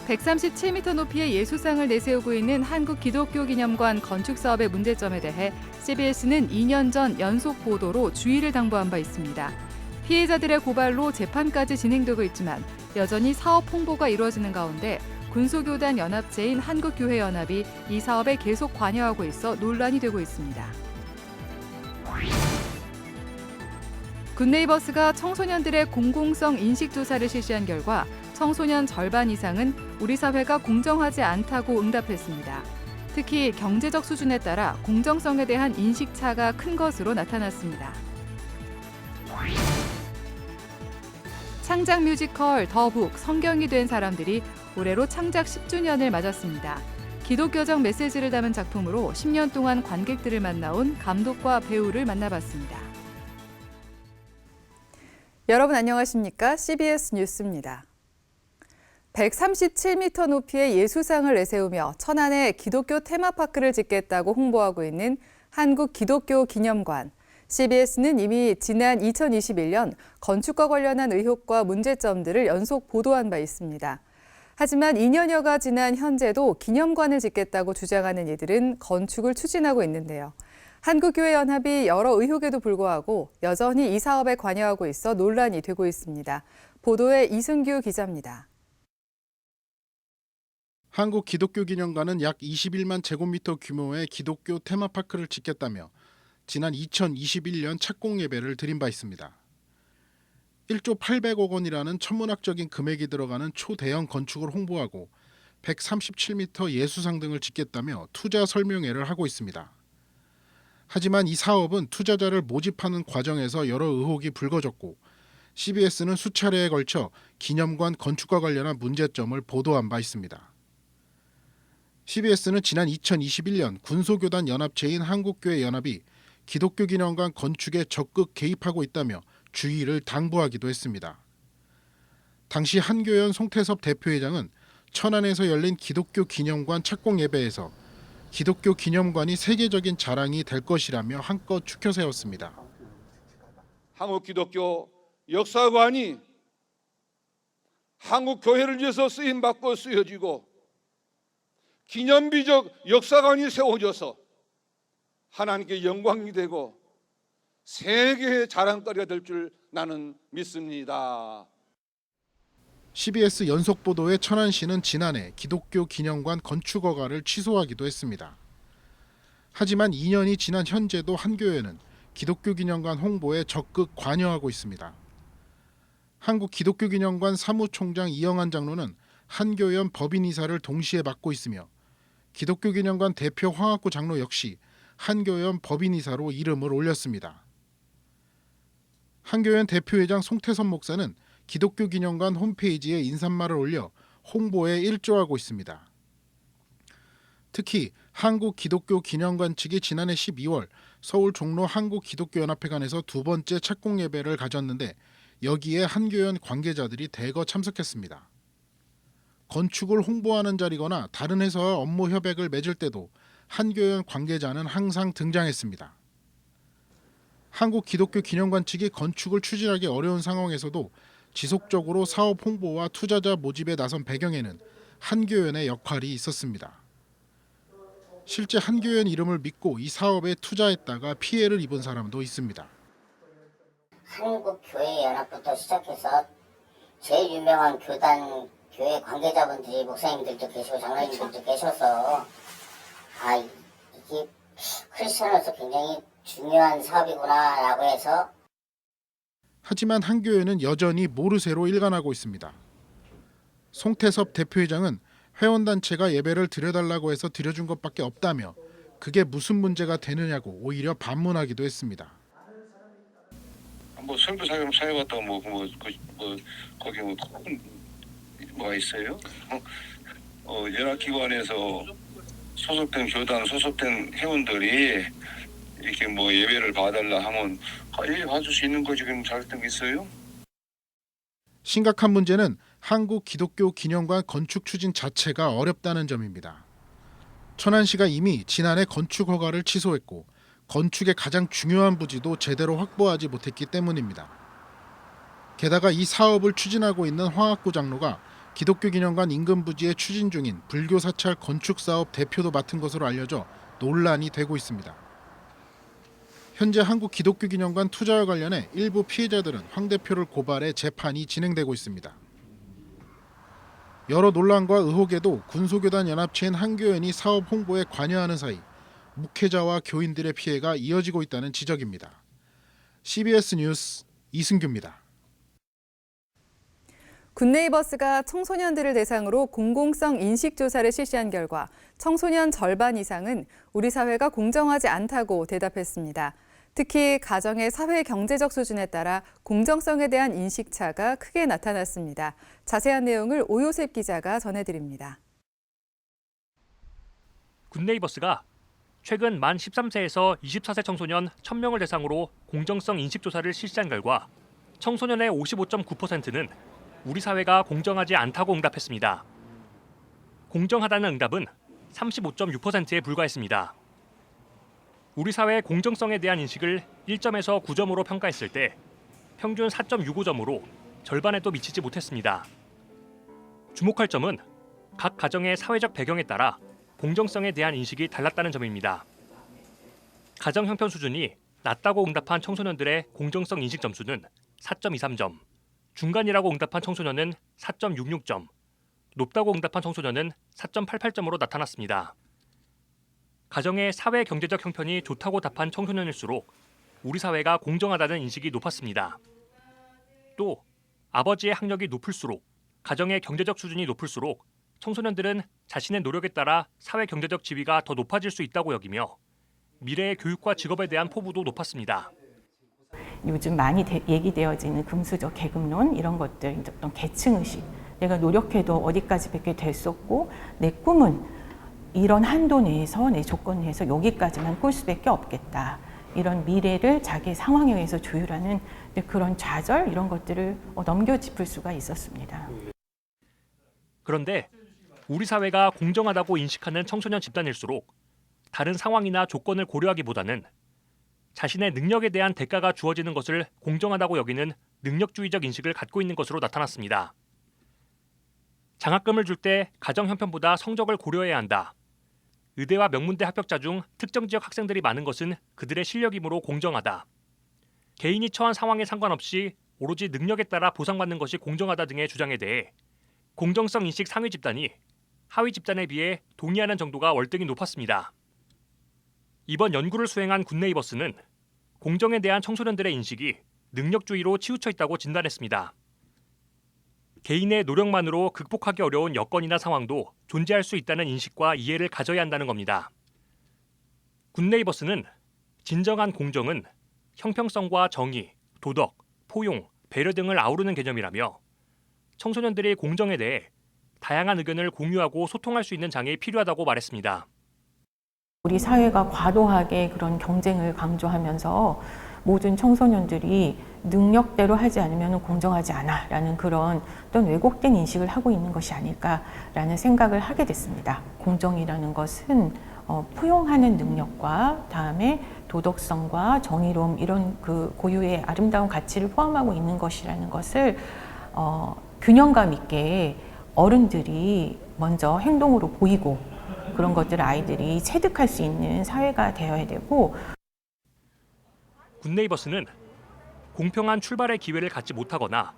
137m 높이의 예수상을 내세우고 있는 한국기독교기념관 건축 사업의 문제점에 대해 CBS는 2년 전 연속 보도로 주의를 당부한 바 있습니다. 피해자들의 고발로 재판까지 진행되고 있지만 여전히 사업 홍보가 이루어지는 가운데 군소교단 연합체인 한국교회연합이 이 사업에 계속 관여하고 있어 논란이 되고 있습니다. 굿네이버스가 청소년들의 공공성 인식조사를 실시한 결과 청소년 절반 이상은 우리 사회가 공정하지 않다고 응답했습니다. 특히 경제적 수준에 따라 공정성에 대한 인식차가 큰 것으로 나타났습니다. 창작 뮤지컬 더북 성경이 된 사람들이 올해로 창작 10주년을 맞았습니다. 기독교적 메시지를 담은 작품으로 10년 동안 관객들을 만나온 감독과 배우를 만나봤습니다. 여러분 안녕하십니까? CBS 뉴스입니다. 137m 높이의 예수상을 내세우며 천안에 기독교 테마파크를 짓겠다고 홍보하고 있는 한국기독교기념관. CBS는 이미 지난 2021년 건축과 관련한 의혹과 문제점들을 연속 보도한 바 있습니다. 하지만 2년여가 지난 현재도 기념관을 짓겠다고 주장하는 이들은 건축을 추진하고 있는데요. 한국교회연합이 여러 의혹에도 불구하고 여전히 이 사업에 관여하고 있어 논란이 되고 있습니다. 보도에 이승규 기자입니다. 한국기독교기념관은 약 21만 제곱미터 규모의 기독교 테마파크를 짓겠다며 지난 2021년 착공 예배를 드린 바 있습니다. 1조 800억 원이라는 천문학적인 금액이 들어가는 초대형 건축을 홍보하고 137m 예수상 등을 짓겠다며 투자 설명회를 하고 있습니다. 하지만 이 사업은 투자자를 모집하는 과정에서 여러 의혹이 불거졌고 CBS는 수차례에 걸쳐 기념관 건축과 관련한 문제점을 보도한 바 있습니다. CBS는 지난 2021년 군소교단 연합체인 한국교회연합이 기독교기념관 건축에 적극 개입하고 있다며 주의를 당부하기도 했습니다. 당시 한교연 송태섭 대표회장은 천안에서 열린 기독교 기념관 착공 예배에서 기독교 기념관이 세계적인 자랑이 될 것이라며 한껏 추켜 세웠습니다. 한국 기독교 역사관이 한국 교회를 위해서 쓰임 받고 쓰여지고 기념비적 역사관이 세워져서 하나님께 영광이 되고 세계의 자랑거리가 될 줄 나는 믿습니다. CBS 연속 보도에 천안시는 지난해 기독교 기념관 건축 허가를 취소하기도 했습니다. 하지만 2년이 지난 현재도 한교회는 기독교 기념관 홍보에 적극 관여하고 있습니다. 한국기독교기념관 사무총장 이영한 장로는 한교연 법인이사를 동시에 맡고 있으며 기독교기념관 대표 황학구 장로 역시 한교연 법인이사로 이름을 올렸습니다. 한교연 대표회장 송태섭 목사는 기독교기념관 홈페이지에 인사말을 올려 홍보에 일조하고 있습니다. 특히 한국기독교기념관 측이 지난해 12월 서울 종로 한국기독교연합회관에서 두 번째 착공 예배를 가졌는데 여기에 한교연 관계자들이 대거 참석했습니다. 건축을 홍보하는 자리거나 다른 회사와 업무 협약을 맺을 때도 한교연 관계자는 항상 등장했습니다. 한국기독교기념관 측이 건축을 추진하기 어려운 상황에서도 지속적으로 사업 홍보와 투자자 모집에 나선 배경에는 한교연의 역할이 있었습니다. 실제 한교연 이름을 믿고 이 사업에 투자했다가 피해를 입은 사람도 있습니다. 한국교회연합부터 시작해서 제일 유명한 교회 관계자분들이 목사님들도 계시고 장로님들도 계셔서 이게 크리스천으로서 굉장히 중요한 사업이구나라고 해서 하지만 한교회는 여전히 모르쇠로 일관하고 있습니다. 송태섭 대표회장은 회원단체가 예배를 드려달라고 해서 드려준 것밖에 없다며 그게 무슨 문제가 되느냐고 오히려 반문하기도 했습니다. 뭐 설교 사역 사역했다고 거기 뭐가 있어요? 연합기관에서 소속된 교단 소속된 회원들이 이렇게 뭐 예배를 봐달라 하면 봐줄 수 있는 거지. 그럼 잘못된 게 있어요? 심각한 문제는 한국 기독교 기념관 건축 추진 자체가 어렵다는 점입니다. 천안시가 이미 지난해 건축 허가를 취소했고 건축의 가장 중요한 부지도 제대로 확보하지 못했기 때문입니다. 게다가 이 사업을 추진하고 있는 황학구 장로가 기독교 기념관 인근 부지에 추진 중인 불교 사찰 건축 사업 대표도 맡은 것으로 알려져 논란이 되고 있습니다. 현재 한국 기독교 기념관 투자와 관련해 일부 피해자들은 황 대표를 고발해 재판이 진행되고 있습니다. 여러 논란과 의혹에도 군소교단 연합체인 한교연이 사업 홍보에 관여하는 사이 목회자와 교인들의 피해가 이어지고 있다는 지적입니다. CBS 뉴스 이승규입니다. 굿네이버스가 청소년들을 대상으로 공공성 인식조사를 실시한 결과 청소년 절반 이상은 우리 사회가 공정하지 않다고 대답했습니다. 특히 가정의 사회 경제적 수준에 따라 공정성에 대한 인식차가 크게 나타났습니다. 자세한 내용을 오요셉 기자가 전해드립니다. 굿네이버스가 최근 만 13세에서 24세 청소년 1000명을 대상으로 공정성 인식조사를 실시한 결과 청소년의 55.9%는 우리 사회가 공정하지 않다고 응답했습니다. 공정하다는 응답은 35.6%에 불과했습니다. 우리 사회의 공정성에 대한 인식을 1점에서 9점으로 평가했을 때 평균 4.65점으로 절반에도 미치지 못했습니다. 주목할 점은 각 가정의 사회적 배경에 따라 공정성에 대한 인식이 달랐다는 점입니다. 가정 형편 수준이 낮다고 응답한 청소년들의 공정성 인식 점수는 4.23점, 중간이라고 응답한 청소년은 4.66점, 높다고 응답한 청소년은 4.88점으로 나타났습니다. 가정의 사회 경제적 형편이 좋다고 답한 청소년일수록 우리 사회가 공정하다는 인식이 높았습니다. 또 아버지의 학력이 높을수록 가정의 경제적 수준이 높을수록 청소년들은 자신의 노력에 따라 사회 경제적 지위가 더 높아질 수 있다고 여기며 미래의 교육과 직업에 대한 포부도 높았습니다. 요즘 많이 얘기되어지는 금수저 계급론 이런 것들, 어떤 계층의식, 내가 노력해도 어디까지 뵙게 됐었고 내 꿈은 이런 한도 내에서 내 조건 내에서 여기까지만 꿀 수밖에 없겠다. 이런 미래를 자기 상황에 의해서 조율하는 그런 좌절 이런 것들을 넘겨짚을 수가 있었습니다. 그런데 우리 사회가 공정하다고 인식하는 청소년 집단일수록 다른 상황이나 조건을 고려하기보다는 자신의 능력에 대한 대가가 주어지는 것을 공정하다고 여기는 능력주의적 인식을 갖고 있는 것으로 나타났습니다. 장학금을 줄 때 가정 형편보다 성적을 고려해야 한다. 의대와 명문대 합격자 중 특정 지역 학생들이 많은 것은 그들의 실력이므로 공정하다. 개인이 처한 상황에 상관없이 오로지 능력에 따라 보상받는 것이 공정하다 등의 주장에 대해 공정성 인식 상위 집단이 하위 집단에 비해 동의하는 정도가 월등히 높았습니다. 이번 연구를 수행한 굿네이버스는 공정에 대한 청소년들의 인식이 능력주의로 치우쳐 있다고 진단했습니다. 개인의 노력만으로 극복하기 어려운 여건이나 상황도 존재할 수 있다는 인식과 이해를 가져야 한다는 겁니다. 굿네이버스는 진정한 공정은 형평성과 정의, 도덕, 포용, 배려 등을 아우르는 개념이라며 청소년들이 공정에 대해 다양한 의견을 공유하고 소통할 수 있는 장이 필요하다고 말했습니다. 우리 사회가 과도하게 그런 경쟁을 강조하면서 모든 청소년들이 능력대로 하지 않으면 공정하지 않아라는 그런 어떤 왜곡된 인식을 하고 있는 것이 아닐까라는 생각을 하게 됐습니다. 공정이라는 것은 포용하는 능력과 다음에 도덕성과 정의로움 이런 그 고유의 아름다운 가치를 포함하고 있는 것이라는 것을 균형감 있게 어른들이 먼저 행동으로 보이고 그런 것들을 아이들이 체득할 수 있는 사회가 되어야 되고 굿네이버스는 공평한 출발의 기회를 갖지 못하거나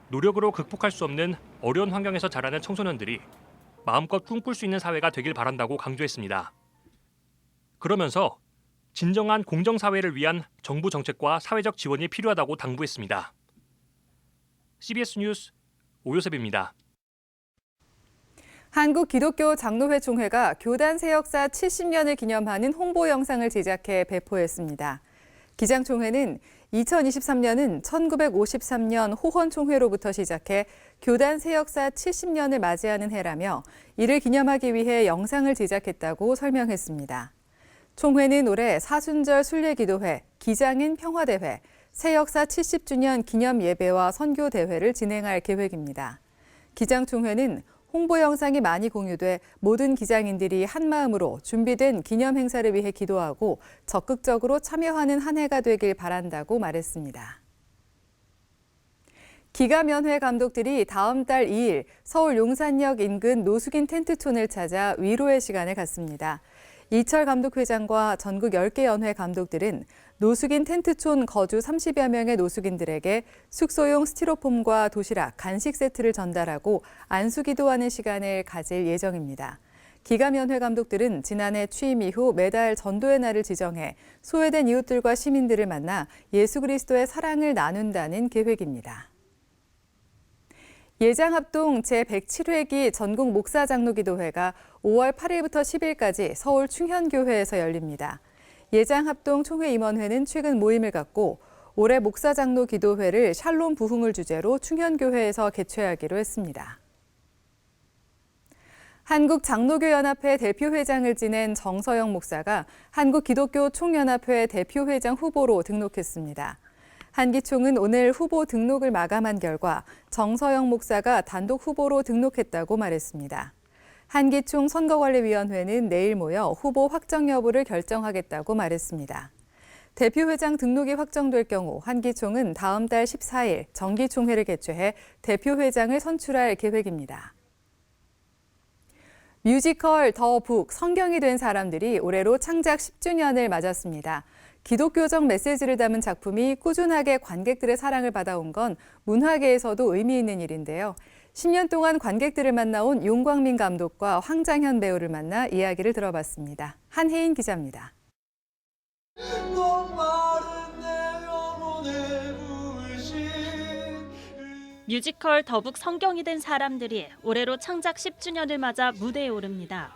노력으로 극복할 수 없는 어려운 환경에서 자라는 청소년들이 마음껏 꿈꿀 수 있는 사회가 되길 바란다고 강조했습니다. 그러면서 진정한 공정사회를 위한 정부 정책과 사회적 지원이 필요하다고 당부했습니다. CBS 뉴스 오요셉입니다. 한국 기독교 장로회 총회가 교단 세역사 70년을 기념하는 홍보 영상을 제작해 배포했습니다. 기장총회는 2023년은 1953년 호헌총회로부터 시작해 교단 세역사 70년을 맞이하는 해라며 이를 기념하기 위해 영상을 제작했다고 설명했습니다. 총회는 올해 사순절 순례기도회, 기장인 평화대회, 세역사 70주년 기념예배와 선교대회를 진행할 계획입니다. 기장총회는 홍보 영상이 많이 공유돼 모든 기장인들이 한마음으로 준비된 기념 행사를 위해 기도하고 적극적으로 참여하는 한 해가 되길 바란다고 말했습니다. 기가면회 감독들이 다음 달 2일 서울 용산역 인근 노숙인 텐트촌을 찾아 위로의 시간을 갖습니다. 이철 감독회장과 전국 10개 연회 감독들은 노숙인 텐트촌 거주 30여 명의 노숙인들에게 숙소용 스티로폼과 도시락, 간식 세트를 전달하고 안수기도하는 시간을 가질 예정입니다. 기가면회 감독들은 지난해 취임 이후 매달 전도의 날을 지정해 소외된 이웃들과 시민들을 만나 예수 그리스도의 사랑을 나눈다는 계획입니다. 예장합동 제107회기 전국 목사장로기도회가 5월 8일부터 10일까지 서울 충현교회에서 열립니다. 예장합동 총회임원회는 최근 모임을 갖고 올해 목사장로기도회를 샬롬 부흥을 주제로 충현교회에서 개최하기로 했습니다. 한국장로교연합회 대표회장을 지낸 정서영 목사가 한국기독교총연합회 대표회장 후보로 등록했습니다. 한기총은 오늘 후보 등록을 마감한 결과 정서영 목사가 단독 후보로 등록했다고 말했습니다. 한기총 선거관리위원회는 내일 모여 후보 확정 여부를 결정하겠다고 말했습니다. 대표회장 등록이 확정될 경우 한기총은 다음 달 14일 정기총회를 개최해 대표회장을 선출할 계획입니다. 뮤지컬 더 북 성경이 된 사람들이 올해로 창작 10주년을 맞았습니다. 기독교적 메시지를 담은 작품이 꾸준하게 관객들의 사랑을 받아온 건 문화계에서도 의미 있는 일인데요. 10년 동안 관객들을 만나온 용광민 감독과 황장현 배우를 만나 이야기를 들어봤습니다. 한혜인 기자입니다. 뮤지컬 더북 성경이 된 사람들이 올해로 창작 10주년을 맞아 무대에 오릅니다.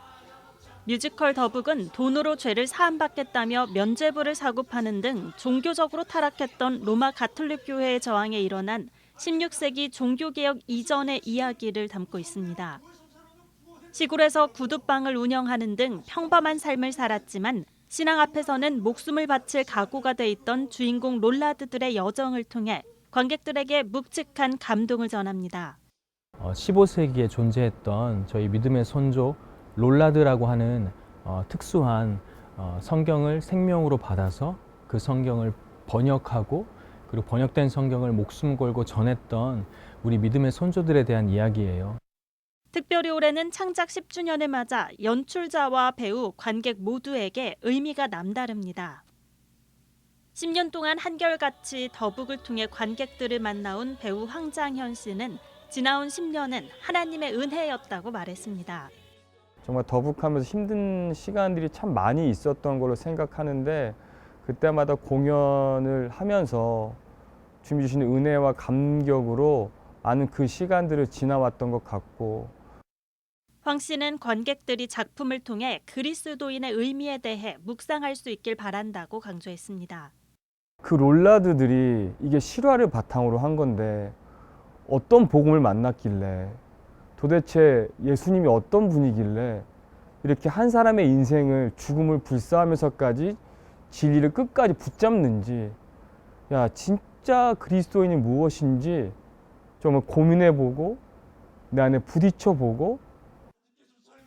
뮤지컬 더북은 돈으로 죄를 사함받겠다며 면죄부를 사고 파는 등 종교적으로 타락했던 로마 가톨릭 교회의 저항에 일어난 16세기 종교개혁 이전의 이야기를 담고 있습니다. 시골에서 구두방을 운영하는 등 평범한 삶을 살았지만 신앙 앞에서는 목숨을 바칠 각오가 돼 있던 주인공 롤라드들의 여정을 통해 관객들에게 묵직한 감동을 전합니다. 15세기에 존재했던 저희 믿음의 선조 롤라드라고 하는 특수한 성경을 생명으로 받아서 그 성경을 번역하고 그리고 번역된 성경을 목숨 걸고 전했던 우리 믿음의 선조들에 대한 이야기예요. 특별히 올해는 창작 10주년을 맞아 연출자와 배우, 관객 모두에게 의미가 남다릅니다. 10년 동안 한결같이 더북을 통해 관객들을 만나온 배우 황장현 씨는 지나온 10년은 하나님의 은혜였다고 말했습니다. 정말 더북하면서 힘든 시간들이 참 많이 있었던 걸로 생각하는데 그때마다 공연을 하면서 주님 주시는 은혜와 감격으로 많은 그 시간들을 지나왔던 것 같고 황 씨는 관객들이 작품을 통해 그리스도인의 의미에 대해 묵상할 수 있길 바란다고 강조했습니다. 그 롤라드들이 이게 실화를 바탕으로 한 건데 어떤 복음을 만났길래 도대체 예수님이 어떤 분이길래 이렇게 한 사람의 인생을 죽음을 불사하면서까지 진리를 끝까지 붙잡는지 야 진짜 그리스도인이 무엇인지 정말 고민해보고 내 안에 부딪혀보고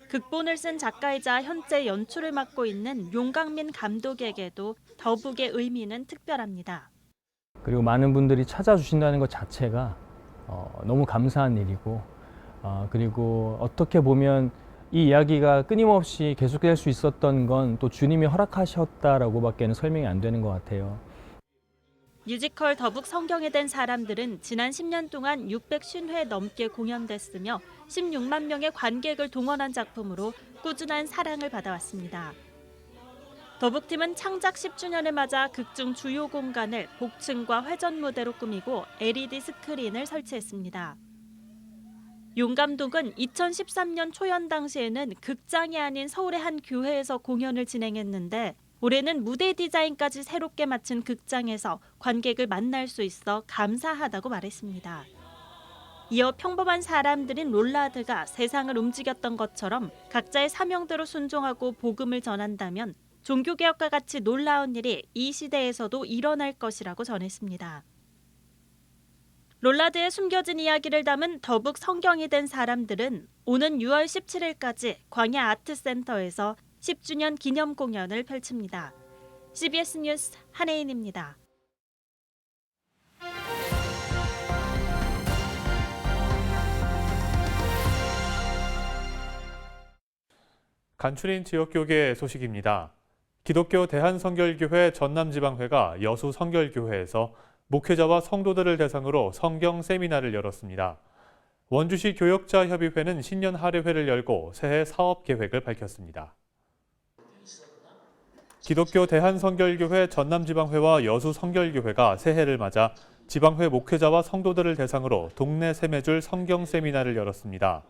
극본을 쓴 작가이자 현재 연출을 맡고 있는 용광민 감독에게도 더북의 의미는 특별합니다. 그리고 많은 분들이 찾아주신다는 것 자체가 너무 감사한 일이고 그리고 어떻게 보면 이 이야기가 끊임없이 계속될 수 있었던 건 또 주님이 허락하셨다라고밖에는 설명이 안 되는 것 같아요. 뮤지컬 더북 성경에 된 사람들은 지난 10년 동안 650회 넘게 공연됐으며 16만 명의 관객을 동원한 작품으로 꾸준한 사랑을 받아왔습니다. 더북팀은 창작 10주년을 맞아 극중 주요 공간을 복층과 회전 무대로 꾸미고 LED 스크린을 설치했습니다. 용 감독은 2013년 초연 당시에는 극장이 아닌 서울의 한 교회에서 공연을 진행했는데 올해는 무대 디자인까지 새롭게 맞춘 극장에서 관객을 만날 수 있어 감사하다고 말했습니다. 이어 평범한 사람들인 롤라드가 세상을 움직였던 것처럼 각자의 사명대로 순종하고 복음을 전한다면 종교개혁과 같이 놀라운 일이 이 시대에서도 일어날 것이라고 전했습니다. 롤라드의 숨겨진 이야기를 담은 더북 성경이 된 사람들은 오는 6월 17일까지 광야 아트센터에서 10주년 기념 공연을 펼칩니다. CBS 뉴스 한혜인입니다. 간추린 지역교계 소식입니다. 기독교 대한성결교회 전남지방회가 여수 성결교회에서 목회자와 성도들을 대상으로 성경 세미나를 열었습니다. 원주시 교역자협의회는 신년 할애회를 열고 새해 사업 계획을 밝혔습니다. 기독교 대한성결교회 전남지방회와 여수 성결교회가 새해를 맞아 지방회 목회자와 성도들을 대상으로 동네 세매줄 성경 세미나를 열었습니다.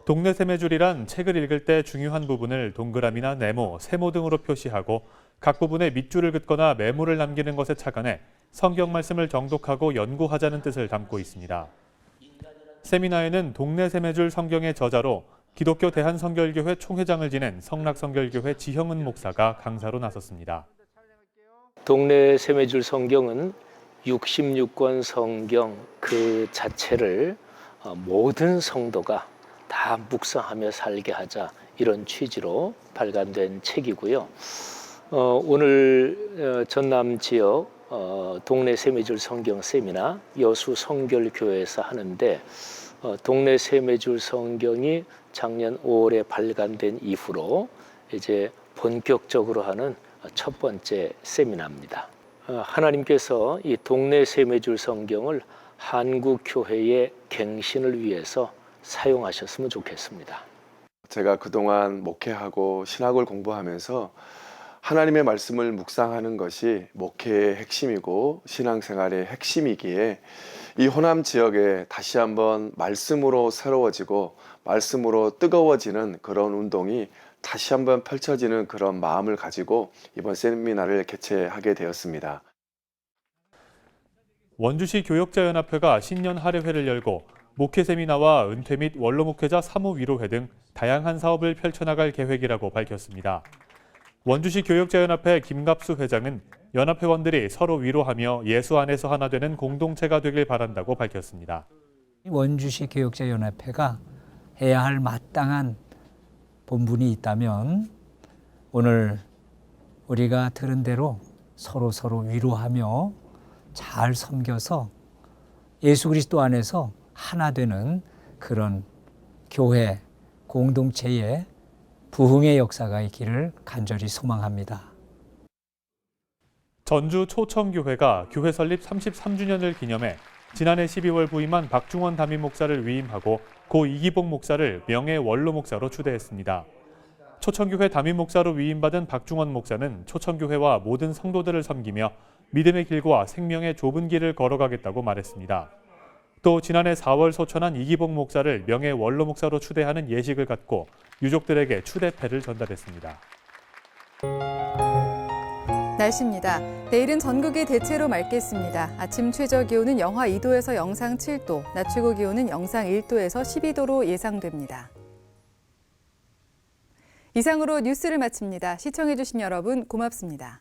동네 세매줄이란 책을 읽을 때 중요한 부분을 동그라미나 네모, 세모 등으로 표시하고 각 부분에 밑줄을 긋거나 메모를 남기는 것에 착안해 성경 말씀을 정독하고 연구하자는 뜻을 담고 있습니다. 세미나에는 동네 세매줄 성경의 저자로 기독교 대한성결교회 총회장을 지낸 성락성결교회 지형은 목사가 강사로 나섰습니다. 동네 세매줄 성경은 66권 성경 그 자체를 모든 성도가 다 묵상하며 살게 하자, 이런 취지로 발간된 책이고요. 오늘 전남 지역 동네 세매줄 성경 세미나 여수 성결교회에서 하는데, 동네 세매줄 성경이 작년 5월에 발간된 이후로 이제 본격적으로 하는 첫 번째 세미나입니다. 하나님께서 이 동네 세매줄 성경을 한국 교회의 갱신을 위해서 사용하셨으면 좋겠습니다. 제가 그동안 목회하고 신학을 공부하면서 하나님의 말씀을 묵상하는 것이 목회의 핵심이고 신앙생활의 핵심이기에 이 호남 지역에 다시 한번 말씀으로 새로워지고 말씀으로 뜨거워지는 그런 운동이 다시 한번 펼쳐지는 그런 마음을 가지고 이번 세미나를 개최하게 되었습니다. 원주시 교역자연합회가 신년 할애회를 열고 목회 세미나와 은퇴 및 원로 목회자 사무 위로회 등 다양한 사업을 펼쳐나갈 계획이라고 밝혔습니다. 원주시 교역자연합회 김갑수 회장은 연합회원들이 서로 위로하며 예수 안에서 하나 되는 공동체가 되길 바란다고 밝혔습니다. 원주시 교역자연합회가 해야 할 마땅한 본분이 있다면 오늘 우리가 들은 대로 서로 위로하며 잘 섬겨서 예수 그리스도 안에서 하나 되는 그런 교회 공동체의 부흥의 역사가 있기를 간절히 소망합니다. 전주 초청교회가 교회 설립 33주년을 기념해 지난해 12월 부임한 박중원 담임 목사를 위임하고 고 이기복 목사를 명예 원로 목사로 추대했습니다. 초청교회 담임 목사로 위임받은 박중원 목사는 초청교회와 모든 성도들을 섬기며 믿음의 길과 생명의 좁은 길을 걸어가겠다고 말했습니다. 또 지난해 4월 소천한 이기복 목사를 명예 원로 목사로 추대하는 예식을 갖고 유족들에게 추대패를 전달했습니다. 날씨입니다. 내일은 전국이 대체로 맑겠습니다. 아침 최저 기온은 영하 2도에서 영상 7도, 낮 최고 기온은 영상 1도에서 12도로 예상됩니다. 이상으로 뉴스를 마칩니다. 시청해주신 여러분 고맙습니다.